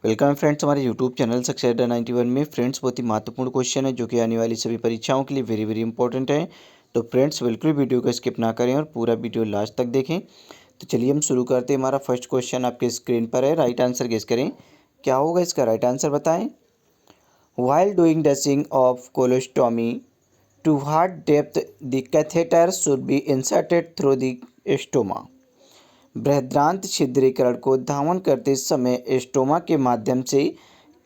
Welcome friends हमारे YouTube channel success अड्डा 91 में। फ्रेंड्स बहुत ही महत्वपूर्ण क्वेश्चन है जो कि आने वाली सभी परीक्षाओं के लिए वेरी वेरी इंपॉर्टेंट है। तो फ्रेंड्स बिल्कुल वीडियो को स्किप ना करें और पूरा वीडियो लास्ट तक देखें। तो चलिए हम शुरू करते हैं। हमारा फर्स्ट क्वेश्चन आपके स्क्रीन पर है। राइट आंसर गेस करें, क्या होगा इसका राइट आंसर बताएं। While doing dressing of colostomy to what depth the catheter should be inserted through the stoma. बृहदान्त्र छिद्रीकरण को धावन करते समय स्टोमा के माध्यम से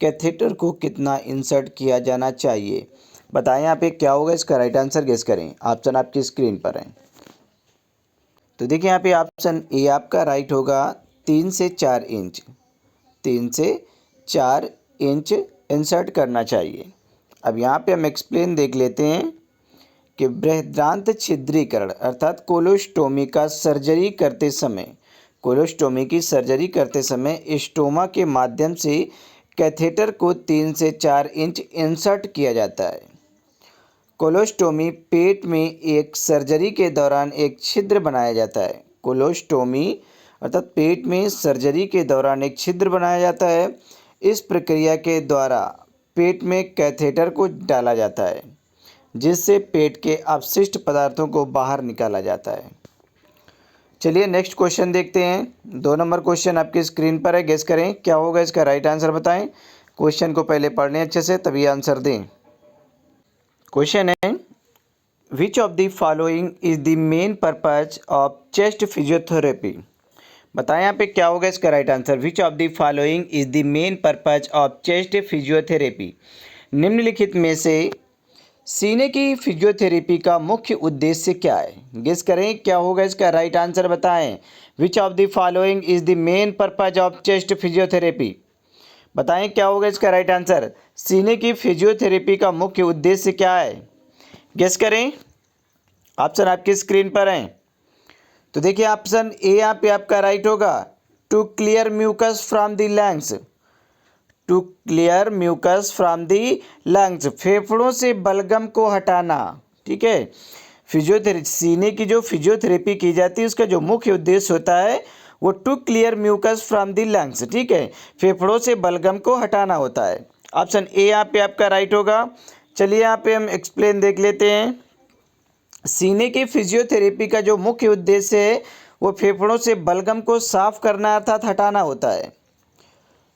कैथेटर को कितना इंसर्ट किया जाना चाहिए। बताएं यहाँ पे क्या होगा इसका राइट आंसर गेस करें। ऑप्शन आपकी स्क्रीन पर है। तो देखिए यहाँ पे ऑप्शन ए आपका राइट होगा 3 से 4 इंच। 3 से 4 इंच इंसर्ट करना चाहिए। अब यहाँ पे हम एक्सप्लेन देख लेते हैं कि बृहदान्त्र छिद्रीकरण अर्थात कोलोस्टोमी का सर्जरी करते समय कोलोस्टोमी की सर्जरी करते समय स्टोमा के माध्यम से कैथेटर को 3 से 4 इंच इंसर्ट किया जाता है। कोलोस्टोमी पेट में एक सर्जरी के दौरान एक छिद्र बनाया जाता है। कोलोस्टोमी अर्थात पेट में सर्जरी के दौरान एक छिद्र बनाया जाता है। इस प्रक्रिया के द्वारा पेट में कैथेटर को डाला जाता है जिससे पेट के अपशिष्ट पदार्थों को बाहर निकाला जाता है। चलिए नेक्स्ट क्वेश्चन देखते हैं। 2 नंबर क्वेश्चन आपकी स्क्रीन पर है। गेस करें क्या होगा इसका राइट आंसर बताएं। क्वेश्चन को पहले पढ़ लें अच्छे से तभी आंसर दें। क्वेश्चन है which of the following is the main purpose of chest physiotherapy. बताएं यहाँ पे क्या होगा इसका right answer. Which of the following is the main purpose of chest physiotherapy. निम्नलिखित में से सीने की फिजियोथेरेपी का मुख्य उद्देश्य क्या है। गेस करें क्या होगा इसका राइट आंसर बताएं। विच of the following is the main purpose of chest physiotherapy. बताएं क्या होगा इसका राइट आंसर। सीने की फिजियोथेरेपी का मुख्य उद्देश्य क्या है। गेस करें, ऑप्शन आपकी स्क्रीन पर हैं। तो देखिए ऑप्शन ए यहाँ पे आपका राइट होगा to clear mucus from the lungs. To clear mucus from the lungs, फेफड़ों से बलगम को हटाना। ठीक है, फिजियोथेरेपी सीने की जो फिजियोथेरेपी की जाती है उसका जो मुख्य उद्देश्य होता है वो to clear mucus from the lungs. ठीक है, फेफड़ों से बलगम को हटाना होता है। ऑप्शन ए यहाँ पे आपका राइट होगा। चलिए यहाँ पे हम एक्सप्लेन देख लेते हैं। सीने की फिजियोथेरेपी का जो मुख्य उद्देश्य है वो फेफड़ों से बलगम को साफ करना अर्थात हटाना होता है।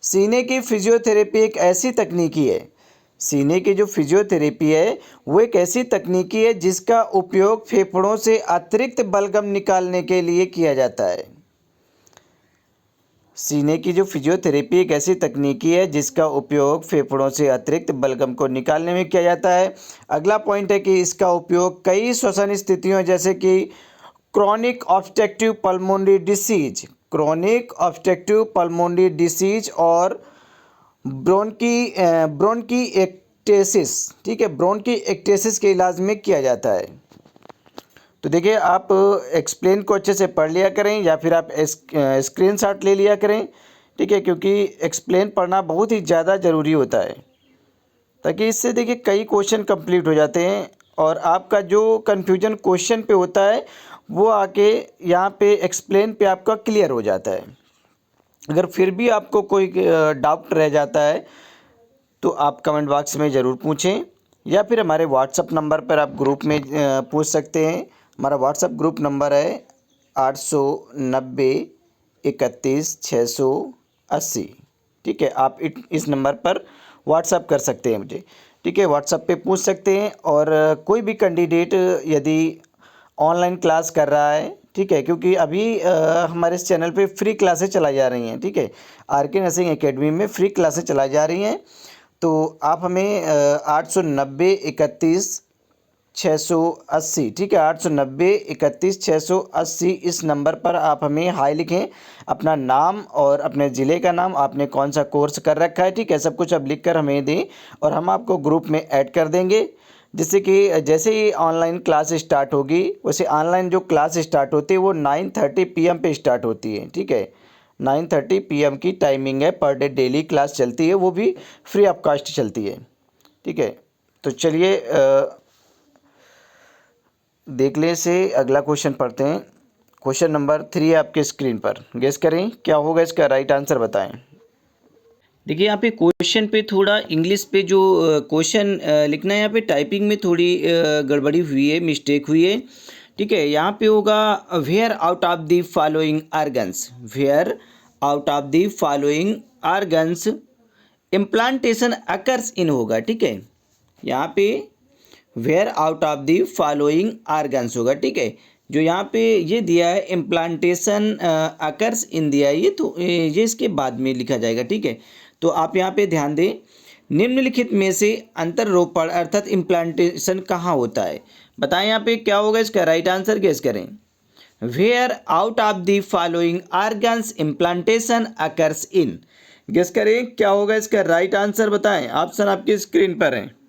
सीने की फिजियोथेरेपी एक ऐसी तकनीकी है सीने की जो फिजियोथेरेपी है वो एक ऐसी तकनीकी है जिसका उपयोग फेफड़ों से अतिरिक्त बलगम निकालने के लिए किया जाता है। सीने की जो फिजियोथेरेपी एक ऐसी तकनीकी है जिसका उपयोग फेफड़ों से अतिरिक्त बलगम को निकालने में किया जाता है। अगला पॉइंट है कि इसका उपयोग कई श्वसन स्थितियों जैसे कि क्रॉनिक ऑब्स्ट्रक्टिव पल्मोनरी डिसीज और ब्रोंकी एक्टेसिस, ठीक है, ब्रोंकी एक्टेसिस के इलाज में किया जाता है। तो देखिए आप एक्सप्लेन को अच्छे से पढ़ लिया करें या फिर आप स्क्रीनशॉट ले लिया करें। ठीक है, क्योंकि एक्सप्लेन पढ़ना बहुत ही ज़्यादा ज़रूरी होता है ताकि इससे देखिए कई क्वेश्चन कंप्लीट हो जाते हैं और आपका जो कन्फ्यूजन क्वेश्चन पे होता है वो आके यहाँ पे एक्सप्लेन पे आपका क्लियर हो जाता है। अगर फिर भी आपको कोई डाउट रह जाता है तो आप कमेंट बॉक्स में ज़रूर पूछें या फिर हमारे व्हाट्सअप नंबर पर आप ग्रुप में पूछ सकते हैं। हमारा व्हाट्सअप ग्रुप नंबर है 890-31-680। ठीक है, आप इस नंबर पर व्हाट्सअप कर सकते हैं मुझे। ठीक है, व्हाट्सअप पे पूछ सकते हैं। और कोई भी कैंडिडेट यदि ऑनलाइन क्लास कर रहा है, ठीक है, क्योंकि अभी हमारे इस चैनल पे फ्री क्लासेस चलाई जा रही हैं। ठीक है, आर.के. नर्सिंग एकेडमी में फ्री क्लासेस चलाई जा रही हैं। तो आप हमें 890-31-680, ठीक है, 890-31-680 इस नंबर पर आप हमें हाय लिखें, अपना नाम और अपने ज़िले का नाम, आपने कौन सा कोर्स कर रखा है, ठीक है, सब कुछ आप लिख कर हमें दें और हम आपको ग्रुप में ऐड कर देंगे। जिससे कि जैसे ही ऑनलाइन क्लास स्टार्ट होगी वैसे ऑनलाइन जो क्लास स्टार्ट होती है वो 9:30 PM पे स्टार्ट होती है। ठीक है, 9:30 PM की टाइमिंग है। पर डे डेली क्लास चलती है, वो भी फ्री ऑफ कॉस्ट चलती है। ठीक है, तो चलिए देख ले से अगला क्वेश्चन पढ़ते हैं। क्वेश्चन नंबर 3 आपके स्क्रीन पर। गेस करें क्या होगा इसका राइट आंसर बताएं। देखिए यहाँ पे क्वेश्चन पे थोड़ा इंग्लिश पे जो क्वेश्चन लिखना है, यहाँ पे टाइपिंग में थोड़ी गड़बड़ी हुई है, मिस्टेक हुई है। ठीक है, यहाँ पे होगा where out of the following organs, where out of the following organs implantation occurs इन होगा। ठीक है, यहाँ पे where out of the following organs होगा। ठीक है, जो यहाँ पे ये दिया है इम्प्लांटेशन अकर्स इन दिया है, ये तो ये इसके बाद में लिखा जाएगा। ठीक है, तो आप यहाँ पे ध्यान दें, निम्नलिखित में से अंतररोपण अर्थात इम्प्लांटेशन कहाँ होता है, बताएं यहाँ पे क्या होगा इसका राइट आंसर, गेस करें। Where out of the following organs implantation occurs in, guess करें क्या होगा इसका राइट आंसर, बताएं। ऑप्शन आपकी स्क्रीन पर है।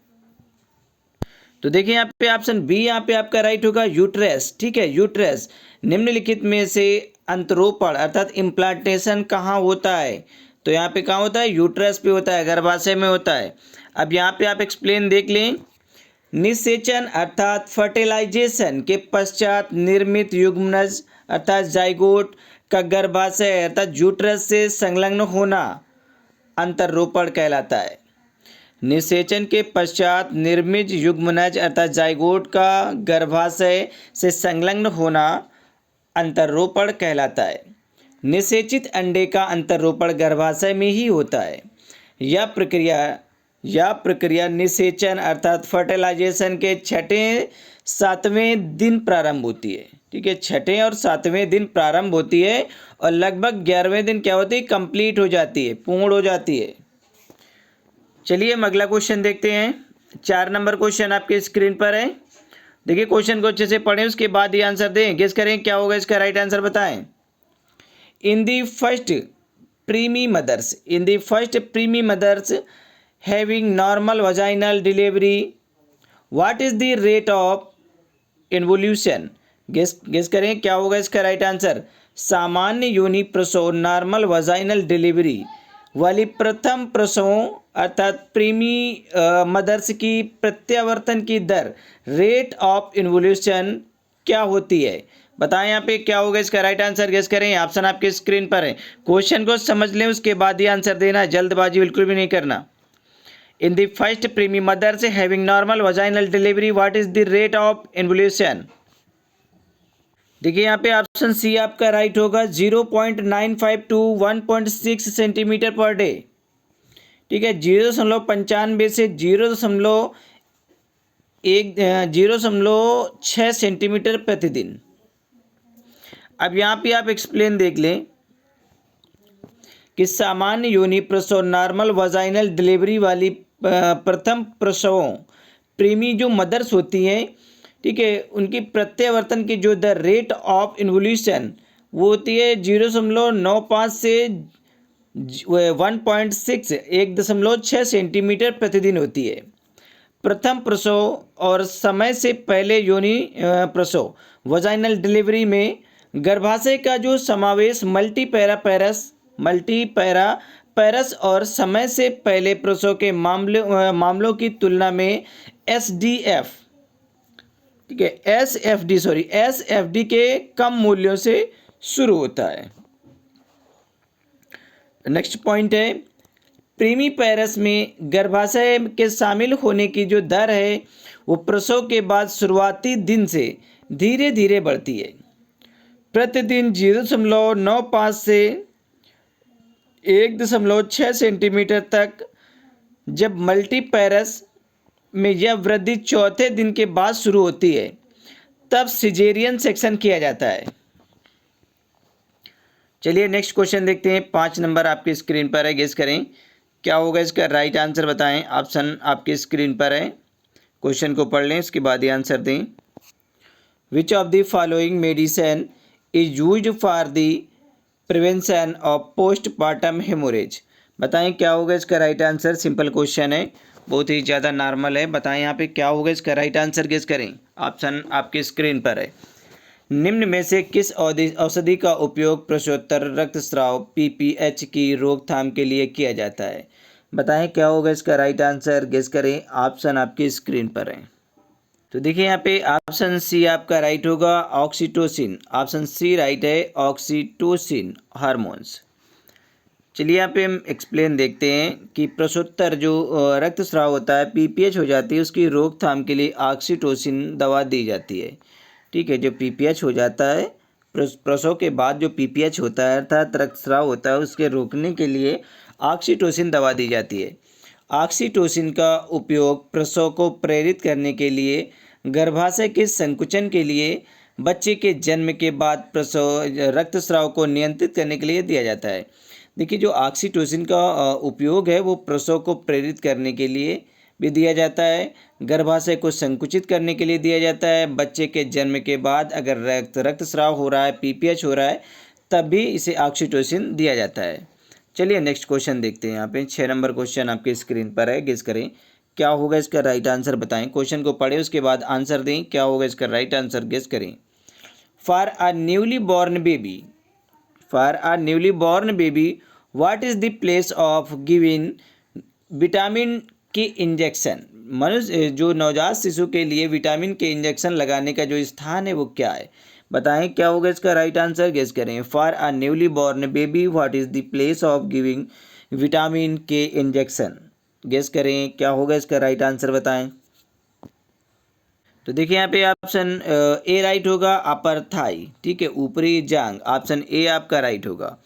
तो देखिए यहाँ पे ऑप्शन बी यहाँ पे आपका राइट होगा, यूट्रस। ठीक है, यूट्रस। निम्नलिखित में से अंतरोपण अर्थात इम्प्लांटेशन कहाँ होता है, तो यहाँ पे कहाँ होता है, यूट्रस पे होता है, गर्भाशय में होता है। अब यहाँ पे आप एक्सप्लेन देख लें, निषेचन अर्थात फर्टिलाइजेशन के पश्चात निर्मित युग्मनज अर्थात जाइगोट का गर्भाशय अर्थात यूट्रस से संलग्न होना अंतरोपण कहलाता है। निषेचन के पश्चात निर्मित युग्मनज अर्थात जाइगोट का गर्भाशय से संलग्न होना अंतरोपण कहलाता है। निषेचित अंडे का अंतरोपण गर्भाशय में ही होता है। यह प्रक्रिया निषेचन अर्थात फर्टिलाइजेशन के छठे सातवें दिन प्रारंभ होती है। ठीक है, छठे और सातवें दिन प्रारंभ होती है और लगभग 11वें दिन क्या होती है, कंप्लीट हो जाती है, पूर्ण हो जाती है। चलिए हम अगला क्वेश्चन देखते हैं। 4 नंबर क्वेश्चन आपके स्क्रीन पर है। देखिए क्वेश्चन को अच्छे से पढ़ें, उसके बाद ही आंसर दें, गेस करें क्या होगा इसका राइट आंसर, बताएं। In the first primi mothers having normal vaginal delivery what is the rate of involution, guess करें क्या होगा इसका राइट आंसर। सामान्य योनि प्रसव नॉर्मल वजाइनल डिलीवरी वाली प्रथम प्रसवों अर्थात प्रीमी मदर्स की प्रत्यावर्तन की दर रेट ऑफ इन्वोल्यूशन क्या होती है, बताएं यहाँ पे क्या होगा इसका राइट आंसर, गेस करें। ऑप्शन आपके स्क्रीन पर है। क्वेश्चन को समझ लें, उसके बाद ही आंसर देना, जल्दबाजी बिल्कुल भी नहीं करना। In the first primi mothers having normal vaginal delivery what is the rate of involution, देखिए यहाँ पे ऑप्शन सी आपका राइट होगा, 0.95 टू 1.6 सेंटीमीटर पर डे। ठीक है, 0.95 से 0.6 सेंटीमीटर प्रतिदिन। अब यहाँ पे आप एक्सप्लेन देख लें कि सामान्य योनि प्रसव नॉर्मल वजाइनल डिलीवरी वाली प्रथम प्रसवों प्रीमी जो मदर्स होती हैं, ठीक है, उनकी प्रत्यावर्तन की जो द रेट ऑफ इन्वोल्यूशन वो होती है 0.95 से 1.6 सेंटीमीटर प्रतिदिन होती है। प्रथम प्रसव और समय से पहले योनि प्रसव वजाइनल डिलीवरी में गर्भाशय का जो समावेश मल्टीपैरा पैरस और समय से पहले प्रसव के मामलों की तुलना में SDF, ठीक है, SFD के कम मूल्यों से शुरू होता है। नेक्स्ट पॉइंट है, प्रीमी पैरस में गर्भाशय के शामिल होने की जो दर है वो प्रसव के बाद शुरुआती दिन से धीरे धीरे बढ़ती है। प्रतिदिन 0.95 से 1.6 सेंटीमीटर तक। जब मल्टीपैरस में यह वृद्धि चौथे दिन के बाद शुरू होती है तब सिजेरियन सेक्शन किया जाता है। चलिए नेक्स्ट क्वेश्चन देखते हैं। 5 नंबर आपकी स्क्रीन पर है, गेस करें क्या होगा इसका राइट आंसर, बताएं। ऑप्शन आपकी स्क्रीन पर है, क्वेश्चन को पढ़ लें, इसके बाद ही आंसर दें। विच of the following medicine is used for the prevention of postpartum haemorrhage, बताएं क्या होगा इसका राइट आंसर। सिंपल क्वेश्चन है, बहुत ही ज़्यादा नॉर्मल है, बताएं यहाँ पे क्या होगा इसका राइट आंसर, गेस करें। ऑप्शन आपकी स्क्रीन पर है। निम्न में से किस औषधि का उपयोग प्रसवोत्तर रक्तस्राव PPH की रोकथाम के लिए किया जाता है, बताएं क्या होगा इसका राइट आंसर, गेस करें। ऑप्शन आपकी स्क्रीन पर है। तो देखिए यहाँ पे ऑप्शन सी आपका राइट होगा, ऑक्सीटोसिन। ऑप्शन सी राइट है, ऑक्सीटोसिन हार्मोन्स। चलिए यहाँ पे हम एक्सप्लेन देखते हैं कि प्रसवोत्तर जो रक्तस्राव होता है पीपीएच हो जाती है, उसकी रोकथाम के लिए ऑक्सीटोसिन दवा दी जाती है। ठीक है, जो पीपीएच हो जाता है प्रसव के बाद जो पीपीएच होता है अर्थात रक्तस्राव होता है, उसके रोकने के लिए ऑक्सीटोसिन दवा दी जाती है। ऑक्सीटोसिन का उपयोग प्रसव को प्रेरित करने के लिए, गर्भाशय के संकुचन के लिए, बच्चे के जन्म के बाद प्रसव रक्तस्राव को नियंत्रित करने के लिए दिया जाता है। देखिए, जो ऑक्सीटोसिन का उपयोग है वो प्रसव को प्रेरित करने के लिए भी दिया जाता है, गर्भाशय को संकुचित करने के लिए दिया जाता है, बच्चे के जन्म के बाद अगर रक्तस्राव हो रहा है, पीपीएच हो रहा है, तब भी इसे ऑक्सीटोसिन दिया जाता है। चलिए नेक्स्ट क्वेश्चन देखते हैं। यहाँ पे 6 नंबर क्वेश्चन आपके स्क्रीन पर है, गेस करें क्या होगा इसका राइट आंसर, बताएं। क्वेश्चन को पढ़ें उसके बाद आंसर दें, क्या होगा इसका राइट आंसर, गेस करें। For a newly born baby, for a newly born baby what is the place of giving vitamin के इंजेक्शन। मनुष्य जो नवजात शिशु के लिए विटामिन के इंजेक्शन लगाने का जो स्थान है वो क्या है, बताएं क्या होगा इसका राइट आंसर, गेस करें। For a newly born baby what is the place of giving vitamin के इंजेक्शन, गेस करें क्या होगा इसका राइट आंसर, बताएं। तो देखिए यहाँ पे ऑप्शन ए राइट होगा, अपर थाई। ठीक है, ऊपरी जांग, ऑप्शन ए आपका राइट होगा।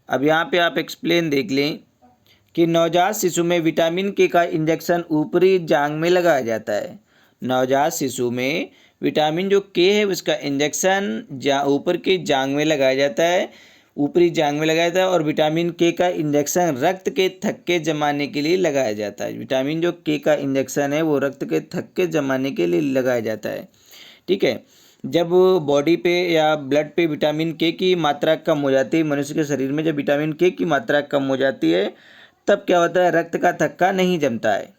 अब यहाँ पे आप एक्सप्लेन देख लें कि नवजात शिशु में विटामिन के का इंजेक्शन ऊपरी जांग में लगाया जाता है। नवजात शिशु में विटामिन जो के है उसका इंजेक्शन ऊपर की जांग में लगाया जाता है, ऊपरी जांग में लगाया जाता है, और विटामिन के का इंजेक्शन रक्त के थक्के जमाने के लिए लगाया जाता है। विटामिन जो के का इंजेक्शन है वो रक्त के थक्के जमाने के लिए लगाया जाता है। ठीक है, जब बॉडी पे या ब्लड पे विटामिन के की मात्रा कम हो जाती है, मनुष्य के शरीर में जब विटामिन के की मात्रा कम हो जाती है तब क्या होता है, रक्त का थक्का नहीं जमता है।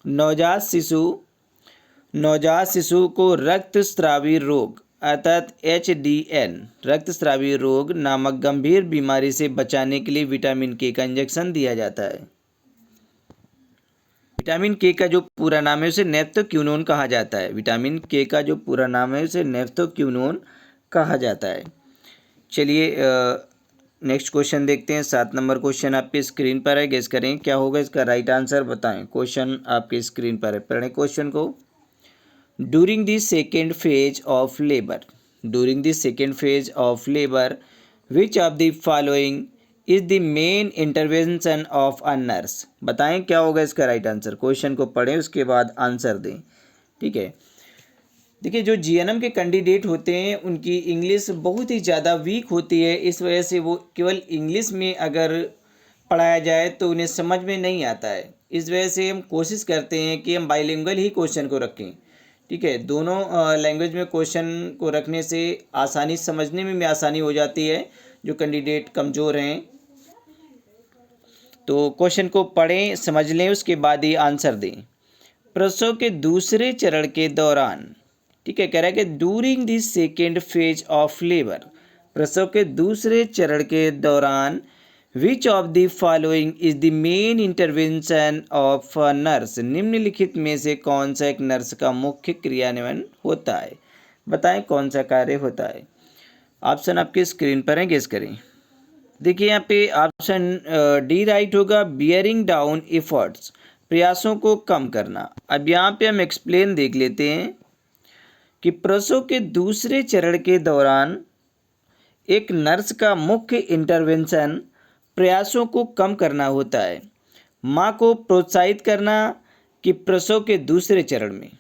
नवजात शिशु को रक्तस्रावी रोग अर्थात HDN रक्तस्रावी रोग नामक गंभीर बीमारी से बचाने के लिए विटामिन के का इंजेक्शन दिया जाता है। विटामिन के का जो पूरा नाम है उसे नेफ्थोक्विनोन कहा जाता है। विटामिन के का जो पूरा नाम है उसे नेफ्थोक्विनोन कहा जाता है। चलिए नेक्स्ट क्वेश्चन देखते हैं। 7 नंबर क्वेश्चन आपके स्क्रीन पर है, गेस करें क्या होगा इसका राइट आंसर, बताएं। क्वेश्चन आपके स्क्रीन पर है, पढ़ें क्वेश्चन को। During the second phase of labour, during the second phase of labour which of the following is the main intervention of a nurse, बताएं क्या होगा इसका राइट आंसर। क्वेश्चन को पढ़ें उसके बाद आंसर दें। ठीक है, देखिए जो जीएनएम के कैंडिडेट होते हैं उनकी इंग्लिश बहुत ही ज़्यादा वीक होती है, इस वजह से वो केवल इंग्लिश में अगर पढ़ाया जाए तो उन्हें समझ में नहीं आता है। इस वजह से हम कोशिश करते हैं कि हम बाइलिंगुअल ही क्वेश्चन को रखें। ठीक है, दोनों लैंग्वेज में क्वेश्चन को रखने से आसानी, समझने में भी आसानी हो जाती है जो कैंडिडेट कमज़ोर हैं। तो क्वेश्चन को पढ़ें, समझ लें, उसके बाद ही आंसर दें। प्रसव के दूसरे चरण के दौरान, ठीक है, कह रहा है कि during the second phase of labour, प्रसव के दूसरे चरण के दौरान विच of the following is the main intervention of a nurse, निम्नलिखित में से कौन सा एक नर्स का मुख्य क्रियान्वयन होता है, बताएं कौन सा कार्य होता है। ऑप्शन आपके स्क्रीन पर है, गेस करें। देखिए यहाँ पे ऑप्शन डी राइट होगा, बियरिंग डाउन एफर्ट्स, प्रयासों को कम करना। अब यहाँ पे हम एक्सप्लेन देख लेते हैं कि प्रसव के दूसरे चरण के दौरान एक नर्स का मुख्य इंटरवेंशन प्रयासों को कम करना होता है। माँ को प्रोत्साहित करना कि प्रसव के दूसरे चरण में,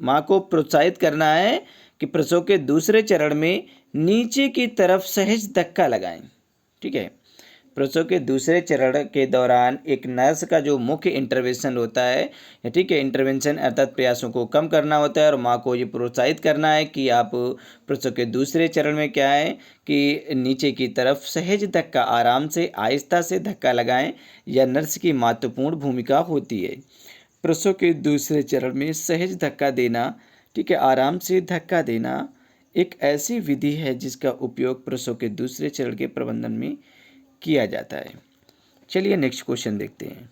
माँ को प्रोत्साहित करना है कि प्रसव के दूसरे चरण में नीचे की तरफ सहज धक्का लगाएं। ठीक है, प्रसव के दूसरे चरण के दौरान एक नर्स का जो मुख्य इंटरवेंशन होता है, ठीक है, इंटरवेंशन अर्थात प्रयासों को कम करना होता है और माँ को ये प्रोत्साहित करना है कि आप प्रसव के दूसरे चरण में क्या है कि नीचे की तरफ सहज धक्का, आराम से आहिस्ता से धक्का लगाएं। यह नर्स की महत्वपूर्ण भूमिका होती है। प्रसव के दूसरे चरण में सहज धक्का देना, ठीक है, आराम से धक्का देना एक ऐसी विधि है जिसका उपयोग प्रसव के दूसरे चरण के प्रबंधन में किया जाता है। चलिए नेक्स्ट क्वेश्चन देखते हैं।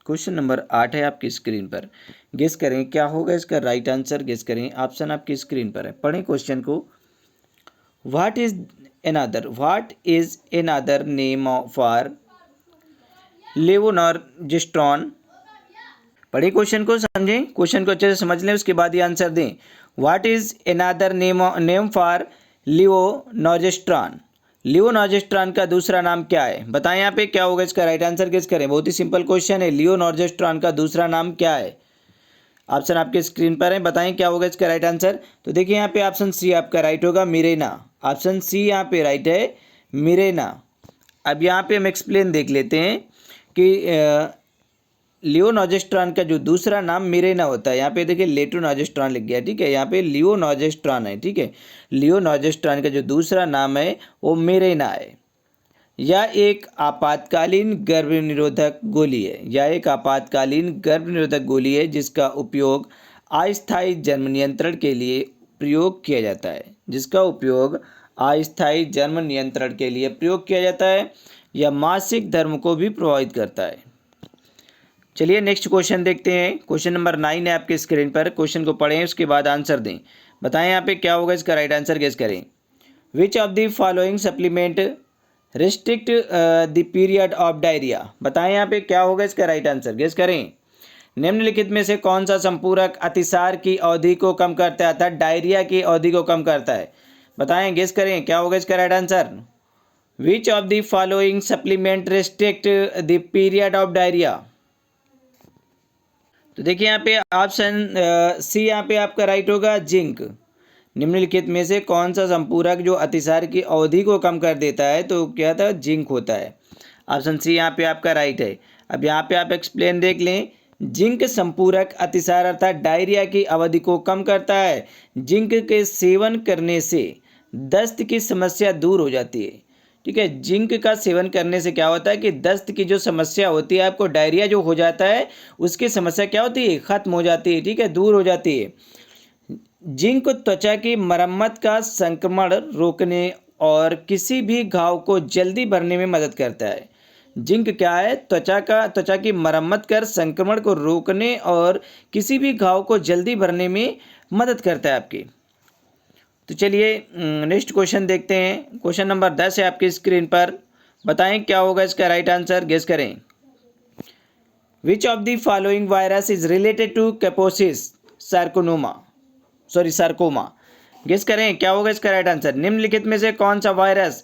क्वेश्चन नंबर 8 है आपकी स्क्रीन पर, गेस करें क्या होगा इसका राइट आंसर, गेस करें। ऑप्शन आपकी स्क्रीन पर है, पढ़ें क्वेश्चन को। What is another, what is another name for levonorgestrel. पढ़िए क्वेश्चन को, समझें क्वेश्चन को अच्छे से समझ लें, उसके बाद ये आंसर दें। What is another name for levonorgestrel. Levonorgestrel का दूसरा नाम क्या है, बताएं यहाँ पे क्या होगा इसका राइट आंसर, गेस करें। बहुत ही सिंपल क्वेश्चन है, लियोनॉर्जेस्ट्रॉन का दूसरा नाम क्या है। ऑप्शन आपके स्क्रीन पर है, बताएं क्या होगा इसका राइट आंसर। तो देखिए यहाँ पे ऑप्शन सी आपका राइट होगा, मिरेना। ऑप्शन सी यहाँ पे राइट है, मिरेना। अब यहाँ पे हम एक्सप्लेन देख लेते हैं कि लियोनॉर्जेस्ट्रॉन का जो दूसरा नाम मिरेना होता है। यहाँ पे देखिए लेटोनॉर्जेस्ट्रॉन लिख गया, ठीक है, यहाँ पे लियोनॉर्जेस्ट्रॉन है, ठीक है। लियोनॉर्जेस्ट्रॉन का जो दूसरा नाम है वो मिरेना है। यह एक आपातकालीन गर्भ निरोधक गोली है, यह एक आपातकालीन गर्भ निरोधक गोली है जिसका उपयोग अस्थायी जन्म नियंत्रण के लिए प्रयोग किया जाता है, जिसका उपयोग अस्थायी जन्म नियंत्रण के लिए प्रयोग किया जाता है। यह मासिक धर्म को भी प्रभावित करता है। चलिए नेक्स्ट क्वेश्चन देखते हैं। क्वेश्चन नंबर 9 है आपके स्क्रीन पर, क्वेश्चन को पढ़ें उसके बाद आंसर दें। बताएं यहाँ पे क्या होगा इसका राइट आंसर, गेस करें। Which of the following supplement restrict the period of diarrhoea. बताएं यहाँ पे क्या होगा इसका राइट आंसर, गेस करें। निम्नलिखित में से कौन सा संपूरक अतिसार की अवधि को कम करता है, अर्थात डायरिया की अवधि को कम करता है। बताएं, गेस करें क्या होगा इसका right answer. Which of the following supplement restrict the period of diarrhoea. तो देखिए यहाँ पे ऑप्शन सी यहाँ पे आपका राइट होगा, जिंक। निम्नलिखित में से कौन सा संपूरक जो अतिसार की अवधि को कम कर देता है, तो क्या था, जिंक होता है। ऑप्शन सी यहाँ पे आपका राइट है। अब यहाँ पे आप एक्सप्लेन देख लें। जिंक संपूरक अतिसार अर्थात डायरिया की अवधि को कम करता है। जिंक के सेवन करने से दस्त की समस्या दूर हो जाती है, ठीक है। जिंक का सेवन करने से क्या होता है कि दस्त की जो समस्या होती है, आपको डायरिया जो हो जाता है उसकी समस्या क्या होती है, खत्म हो जाती है, ठीक है, दूर हो जाती है। जिंक त्वचा की मरम्मत का संक्रमण रोकने और किसी भी घाव को जल्दी भरने में मदद करता है। जिंक क्या है, त्वचा की मरम्मत कर संक्रमण को रोकने और किसी भी घाव को जल्दी भरने में मदद करता है आपकी। तो चलिए नेक्स्ट क्वेश्चन देखते हैं। क्वेश्चन नंबर 10 है आपकी स्क्रीन पर, बताएं क्या होगा इसका राइट आंसर, गेस करें। Which of the following virus is related to Kaposi's sarcoma. Guess करें क्या होगा इसका राइट आंसर। निम्नलिखित में से कौन सा वायरस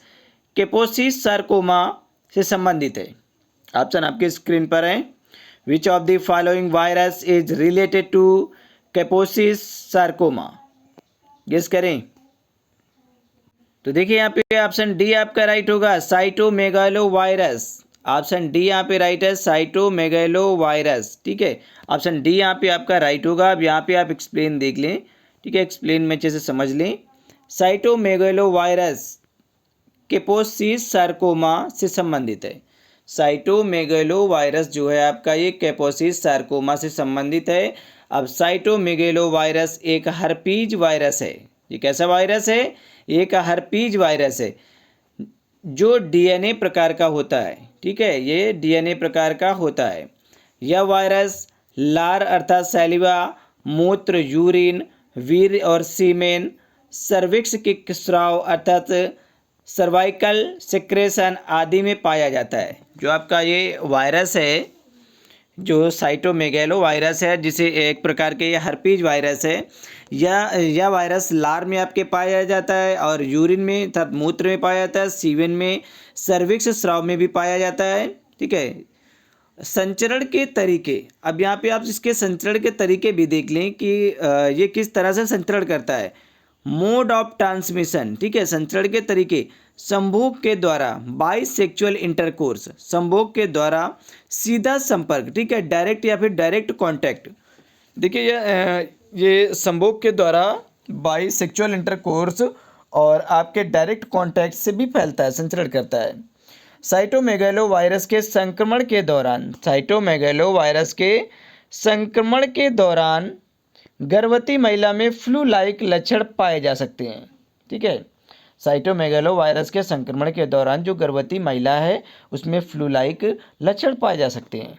कैपोसिस सार्कोमा से संबंधित है। ऑप्शन आपकी स्क्रीन पर है। Which of the following virus is related to Kaposi's sarcoma, guess करें। तो देखिए यहाँ पे ऑप्शन डी आपका राइट होगा, साइटोमेगालो वायरस। ऑप्शन डी यहाँ पे राइट है, साइटोमेगालो वायरस, ठीक है। ऑप्शन डी यहाँ पे आपका राइट होगा। अब यहाँ पे आप एक्सप्लेन देख लें, ठीक है, एक्सप्लेन में अच्छे से समझ लें। साइटोमेगालो वायरस कैपोसिस सार्कोमा से संबंधित है। साइटोमेगालो वायरस जो है आपका ये कैपोसिस सार्कोमा से संबंधित है। अब साइटोमेगालो वायरस एक हर्पीज वायरस है। ये कैसा वायरस है, एक हर्पीज वायरस है जो डीएनए प्रकार का होता है, ठीक है, ये डीएनए प्रकार का होता है। यह वायरस लार अर्थात सैलिवा, मूत्र, यूरिन, वीर्य और सीमेन, सर्विक्स के स्राव अर्थात सर्वाइकल सिक्रेशन आदि में पाया जाता है। जो आपका ये वायरस है, जो साइटोमेगालो वायरस है, जिसे एक प्रकार के ये हर्पीज वायरस है, यह वायरस लार में आपके पाया जाता है और यूरिन में अर्थात मूत्र में पाया जाता है, सीवन में, सर्विक्स स्राव में भी पाया जाता है, ठीक है। संचरण के तरीके, अब यहाँ पे आप इसके संचरण के तरीके भी देख लें कि ये किस तरह से संचरण करता है। मोड ऑफ ट्रांसमिशन, ठीक है, संचरण के तरीके, संभोग के द्वारा, बाई सेक्चुअल इंटरकोर्स, संभोग के द्वारा सीधा संपर्क, ठीक है, डायरेक्ट या फिर डायरेक्ट कांटेक्ट। देखिए ये संभोग के द्वारा, बाई सेक्चुअल इंटरकोर्स और आपके डायरेक्ट कांटेक्ट से भी फैलता है, संचरण करता है। साइटोमेगालो वायरस के संक्रमण के दौरान, साइटोमेगालो वायरस के संक्रमण के दौरान गर्भवती महिला में फ्लू लाइक लक्षण पाए जा सकते हैं, ठीक है। साइटोमेगालो वायरस के संक्रमण के दौरान जो गर्भवती महिला है उसमें फ्लू लाइक लक्षण पाए जा सकते हैं।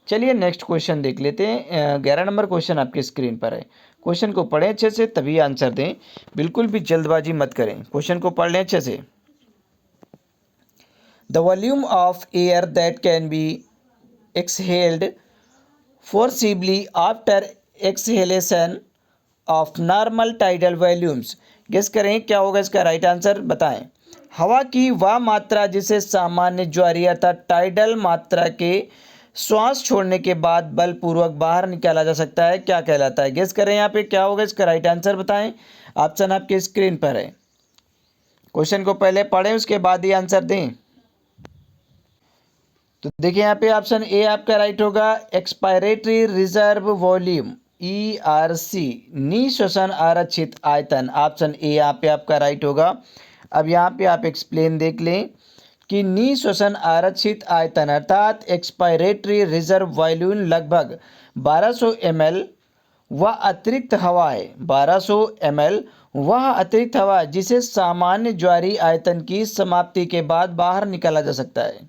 चलिए नेक्स्ट क्वेश्चन देख लेते हैं। 11 नंबर क्वेश्चन आपकी स्क्रीन पर है। क्वेश्चन को पढ़ें अच्छे से तभी आंसर दें, बिल्कुल भी जल्दबाजी मत करें। क्वेश्चन को पढ़ लें अच्छे से। The volume of air that can be exhaled forcibly after exhalation of normal tidal volumes. Guess करें क्या होगा इसका राइट आंसर बताएं। हवा की वह मात्रा जिसे सामान्य ज्वारीय अर्थात टाइडल मात्रा के श्वास छोड़ने के बाद बलपूर्वक बाहर निकाला जा सकता है क्या कहलाता है। गेस करें यहाँ पे क्या होगा इसका राइट आंसर बताएं। ऑप्शन आपके स्क्रीन पर है। क्वेश्चन को पहले पढ़ें उसके बाद ही आंसर दें। तो देखिए यहाँ पे ऑप्शन ए आपका राइट होगा, एक्सपायरेटरी रिजर्व वॉल्यूम ERC, निःश्वसन आरक्षित आयतन। ऑप्शन ए यहाँ पे आपका राइट होगा। अब यहाँ पे आप एक्सप्लेन देख लें कि निःश्वसन आरक्षित आयतन अर्थात एक्सपायरेटरी रिजर्व वॉल्यूम लगभग 1200 ml वह अतिरिक्त हवा है, 1200 ml वह अतिरिक्त हवा जिसे सामान्य ज्वारीय आयतन की समाप्ति के बाद बाहर निकाला जा सकता है।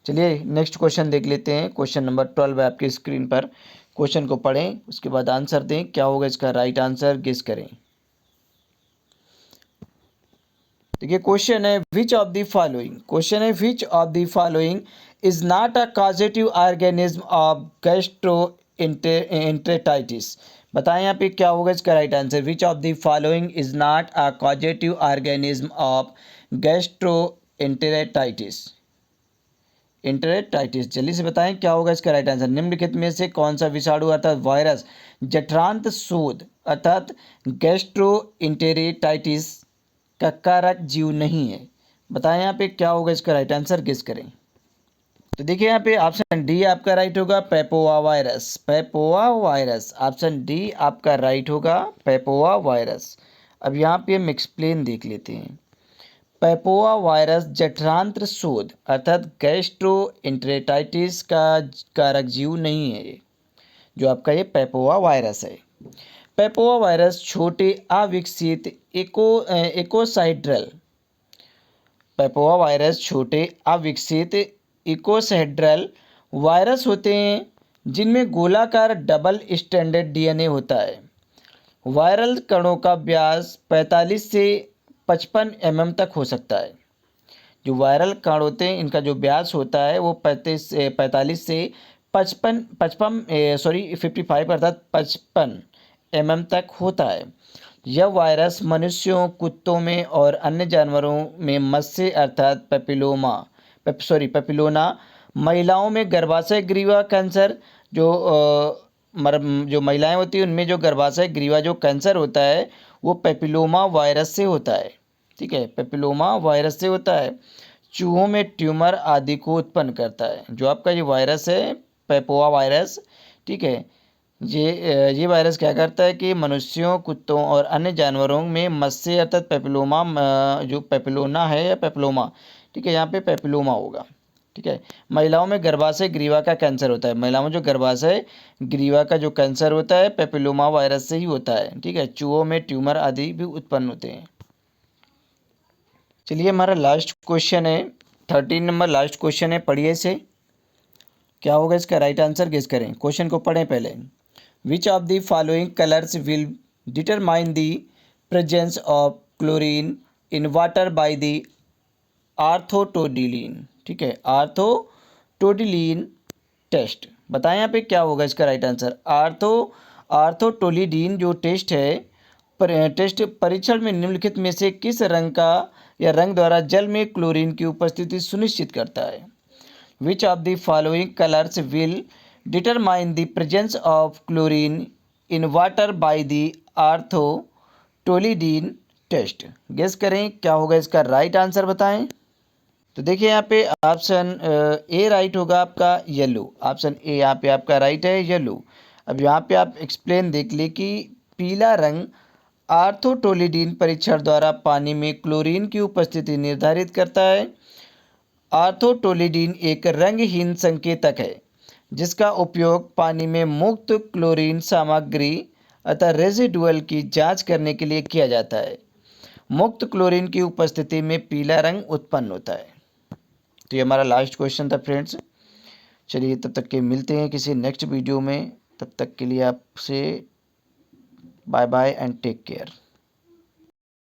चलिए नेक्स्ट क्वेश्चन देख लेते हैं। क्वेश्चन नंबर 12 है आपकी स्क्रीन पर। क्वेश्चन को पढ़ें उसके बाद आंसर दें। क्या होगा इसका राइट आंसर गेस करें। देखिए क्वेश्चन है which of the following, question है which of the following is not a causative organism of gastroenteritis. बताएं यहाँ पे क्या होगा इसका right answer. Which of the following is not a causative organism of gastroenteritis. Enteritis जल्दी से बताएं क्या होगा इसका राइट आंसर। निम्नलिखित में से कौन सा विषाणु अर्थात वायरस जठरांत शोथ अर्थात गैस्ट्रोएंटेराइटिस का कारक जीव नहीं है। बताएं यहाँ पे क्या होगा इसका राइट आंसर गेस करें। तो देखिए यहाँ पे ऑप्शन डी आपका राइट होगा, पेपोवा वायरस। पेपोवा वायरस ऑप्शन डी आपका राइट होगा, पेपोवा वायरस। अब यहाँ पे हम एक्सप्लेन देख लेते हैं। पेपोवा वायरस जठरांत्र शोथ अर्थात गैस्ट्रोएंटेराइटिस का कारक जीव नहीं है ये, जो आपका ये पेपोवा वायरस है। पेपोवा वायरस छोटे अविकसित इकोसाइड्रल, पेपोवा वायरस छोटे अविकसित इकोसाइड्रल वायरस होते हैं जिनमें गोलाकार डबल स्टैंडर्ड DNA होता है। वायरल कणों का व्यास 45 से 55 mm तक हो सकता है। जो वायरल कण होते हैं इनका जो व्यास होता है वो 45 से 55 अर्थात 55 mm तक होता है। यह वायरस मनुष्यों, कुत्तों में और अन्य जानवरों में मत्स्य अर्थात पेपिलोना, महिलाओं में गर्भाशय ग्रीवा कैंसर, जो महिलाएं होती हैं उनमें जो गर्भाशय ग्रीवा जो कैंसर होता है वो पेपिलोमा वायरस से होता है। ठीक है, पेपिलोमा वायरस से होता है। चूहों में ट्यूमर आदि को उत्पन्न करता है। जो आपका ये वायरस है पेपोवा वायरस, ठीक है, ये वायरस क्या करता है कि मनुष्यों, कुत्तों और अन्य जानवरों में मत्स्य अर्थात पेपिलोमा, जो पेपिलोना है या पेपिलोमा, ठीक है, यहाँ पे पेपिलोमा होगा। ठीक है, महिलाओं में गर्भाशय ग्रीवा का कैंसर होता है। महिलाओं में जो गर्भाशय ग्रीवा का जो कैंसर होता है पेपिलोमा वायरस से ही होता है। ठीक है, चूहों में ट्यूमर आदि भी उत्पन्न होते हैं। चलिए हमारा लास्ट क्वेश्चन है 13 नंबर लास्ट क्वेश्चन है, पढ़िए इसे। क्या होगा इसका राइट आंसर गेस करें। क्वेश्चन को पढ़ें पहले। Which of the following colours will determine the presence of chlorine in water by the orthotolidine. ठीक है, आर्थोटोडिलीन टेस्ट। बताएं यहाँ पे क्या होगा इसका राइट आंसर। आर्थोटोलिडीन जो टेस्ट है, टेस्ट परीक्षण में निम्नलिखित में से किस रंग का या रंग द्वारा जल में क्लोरीन की उपस्थिति सुनिश्चित करता है। Which of the following colours will determine the presence of chlorine in water by the orthotolidine test. Guess करें क्या होगा इसका राइट आंसर बताएं। तो देखिए यहाँ पे ऑप्शन ए राइट होगा आपका येलो। ऑप्शन ए यहाँ पे आपका राइट है, येलो। अब यहाँ पे आप एक्सप्लेन देख ले कि पीला रंग आर्थोटोलिडीन परीक्षण द्वारा पानी में क्लोरीन की उपस्थिति निर्धारित करता है। आर्थोटोलिडीन एक रंगहीन संकेतक है जिसका उपयोग पानी में मुक्त क्लोरीन सामग्री अतः रेजिडुअल की जांच करने के लिए किया जाता है। मुक्त क्लोरीन की उपस्थिति में पीला रंग उत्पन्न होता है। तो ये हमारा लास्ट क्वेश्चन था फ्रेंड्स। चलिए तब तक के मिलते हैं किसी नेक्स्ट वीडियो में। तब तक के लिए आपसे bye bye and take care.